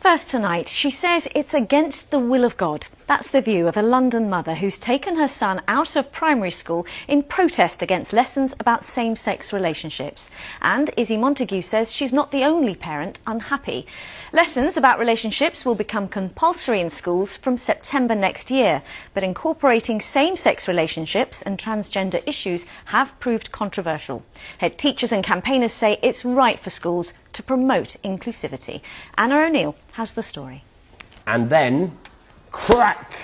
First tonight, she says it's against the will of God. That's the view of a London mother who's taken her son out of primary school in protest against lessons about same-sex relationships. And Izzy Montague says she's not the only parent unhappy. Lessons about relationships will become compulsory in schools from September next year. But incorporating same-sex relationships and transgender issues have proved controversial. Head teachers and campaigners say it's right for schools to promote inclusivity. Anna O'Neill has the story. And then, crack!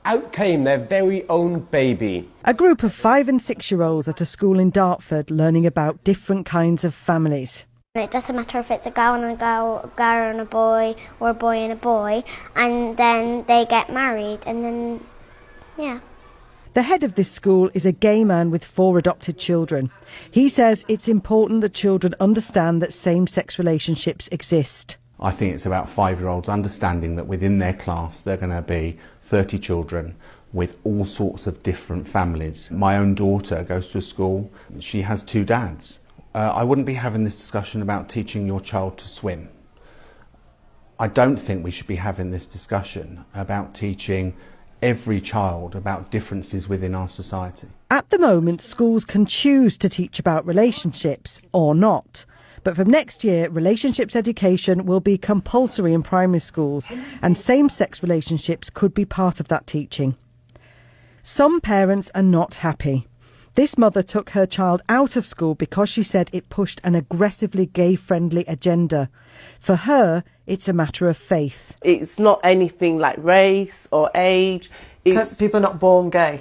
Out came their very own baby. A group of 5- and 6-year-olds at a school in Dartford learning about different kinds of families. It doesn't matter if it's a girl and a girl and a boy, or a boy and a boy, and then they get married, and then, yeah. The head of this school is a gay man with 4 adopted children. He says it's important that children understand that same-sex relationships exist. I think it's about 5-year-olds understanding that within their class there are going to be 30 children with all sorts of different families. My own daughter goes to a school, she has 2 dads. I wouldn't be having this discussion about teaching your child to swim. I don't think we should be having this discussion about teaching every child about differences within our society. At the moment, schools can choose to teach about relationships or not. But from next year, relationships education will be compulsory in primary schools, and same-sex relationships could be part of that teaching. Some parents are not happy. This mother took her child out of school because she said it pushed an aggressively gay-friendly agenda. For her, it's a matter of faith. It's not anything like race or age. People are not born gay?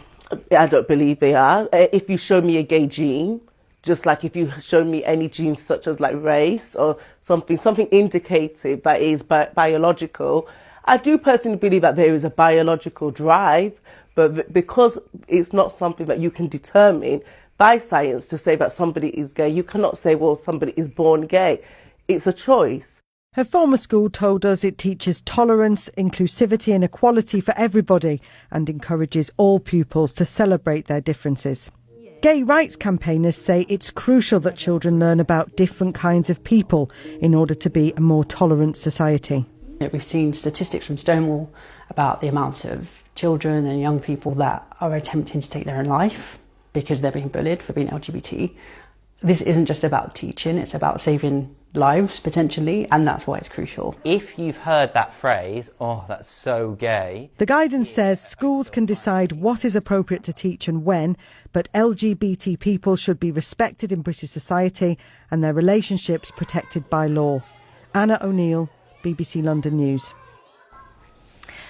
I don't believe they are. If you show me a gay gene, just like if you show me any genes such as like race or something indicative that is biological, I do personally believe that there is a biological drive, but because it's not something that you can determine by science to say that somebody is gay, you cannot say, well, somebody is born gay. It's a choice. Her former school told us it teaches tolerance, inclusivity and equality for everybody and encourages all pupils to celebrate their differences. Gay rights campaigners say it's crucial that children learn about different kinds of people in order to be a more tolerant society. We've seen statistics from Stonewall about the amount of children and young people that are attempting to take their own life because they're being bullied for being LGBT. This isn't just about teaching, it's about saving lives potentially, and that's why it's crucial. If you've heard that phrase, oh, that's so gay. The guidance says schools can decide what is appropriate to teach and when, but LGBT people should be respected in British society and their relationships protected by law. Anna O'Neill, BBC London News.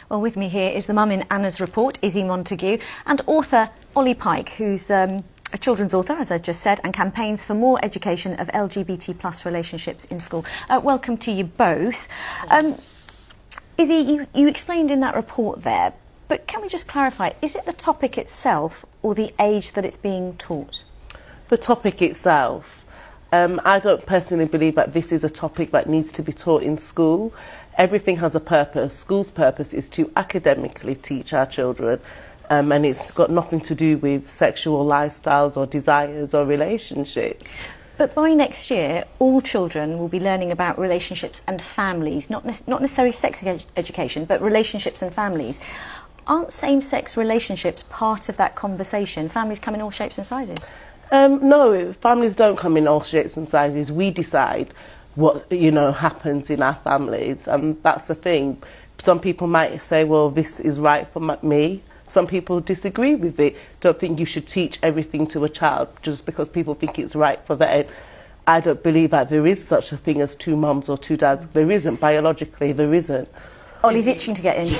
Well, with me here is the mum in Anna's report, Izzy Montague, and author Ollie Pike, who's a children's author, as I just said, and campaigns for more education of LGBT plus relationships in school. Welcome to you both. Izzy, you explained in that report there, but can we just clarify, is it the topic itself or the age that it's being taught? The topic itself. I don't personally believe that this is a topic that needs to be taught in school. Everything has a purpose. School's purpose is to academically teach our children, and it's got nothing to do with sexual lifestyles or desires or relationships. But by next year, all children will be learning about relationships and families, not necessarily sex education, but relationships and families. Aren't same-sex relationships part of that conversation? Families come in all shapes and sizes. No, families don't come in all shapes and sizes. We decide what happens in our families, and that's the thing. Some people might say, well, this is right for me. Some people disagree with it. Don't think you should teach everything to a child just because people think it's right for them. I don't believe that there is such a thing as 2 mums or 2 dads. There isn't. Biologically, there isn't. Ollie's itching to get in.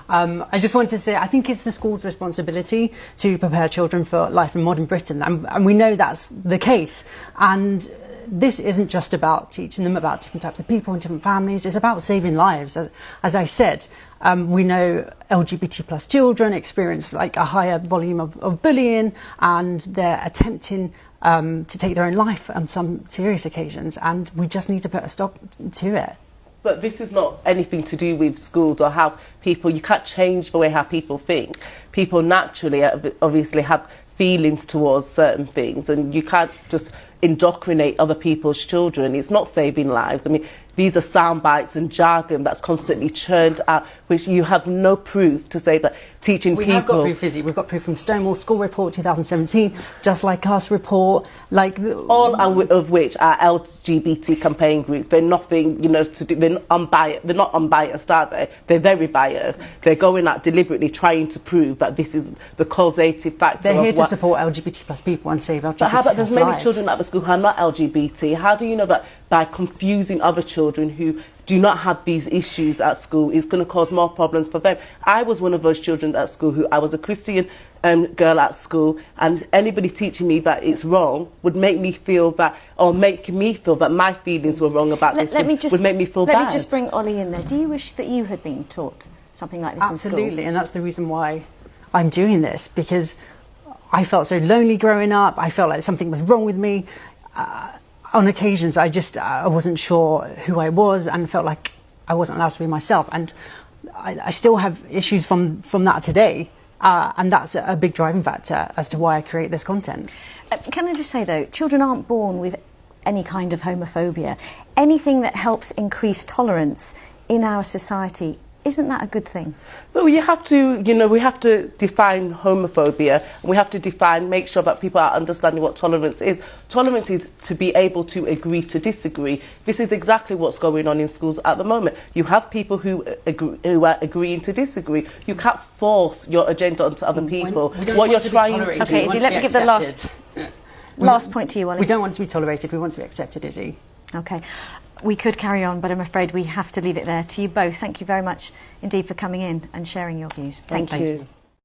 I just want to say, I think it's the school's responsibility to prepare children for life in modern Britain, and we know that's the case. And this isn't just about teaching them about different types of people and different families, it's about saving lives. As I said, we know LGBT plus children experience like a higher volume of bullying, and they're attempting to take their own life on some serious occasions, and we just need to put a stop to it. But this is not anything to do with schools or how people, you can't change the way how people think. People naturally obviously have feelings towards certain things, and you can't just indoctrinate other people's children. It's not saving lives. I mean, these are sound bites and jargon that's constantly churned out, which you have no proof to say that teaching we people... We have got proof, Izzy. We've got proof from Stonewall School Report 2017, Just Like Us report, like... All of which are LGBT campaign groups. They're nothing, you know, to do... They're unbiased. They're not unbiased, are they? They're very biased. They're going out deliberately trying to prove that this is the causative factor. They're here to support LGBT plus people and save LGBT. But how about there's many lives. children at the school who are not LGBT? How do you know that by confusing other children who do not have these issues at school is going to cause more problems for them? I was one of those children at school who I was a Christian girl at school, and anybody teaching me that it's wrong would make me feel that, or make me feel that my feelings were wrong about this, would make me feel bad. Let me just bring Ollie in there. Do you wish that you had been taught something like this in school? Absolutely, and that's the reason why I'm doing this, because I felt so lonely growing up. I felt like something was wrong with me. On occasions, I wasn't sure who I was and felt like I wasn't allowed to be myself. And I still have issues from that today. And that's a big driving factor as to why I create this content. Can I just say, though, children aren't born with any kind of homophobia. Anything that helps increase tolerance in our society, isn't that a good thing? Well, you have to, you know, we have to define homophobia, and we have to make sure that people are understanding what tolerance is. Tolerance is to be able to agree to disagree. This is exactly what's going on in schools at the moment. You have people who are agreeing to disagree. You can't force your agenda onto other people. What you're trying to do. Okay, Izzy, let me give the last point to you, Ollie. We don't want to be tolerated, we want to be accepted, Izzy. Okay. We could carry on, but I'm afraid we have to leave it there. To you both, thank you very much indeed for coming in and sharing your views. Thank you.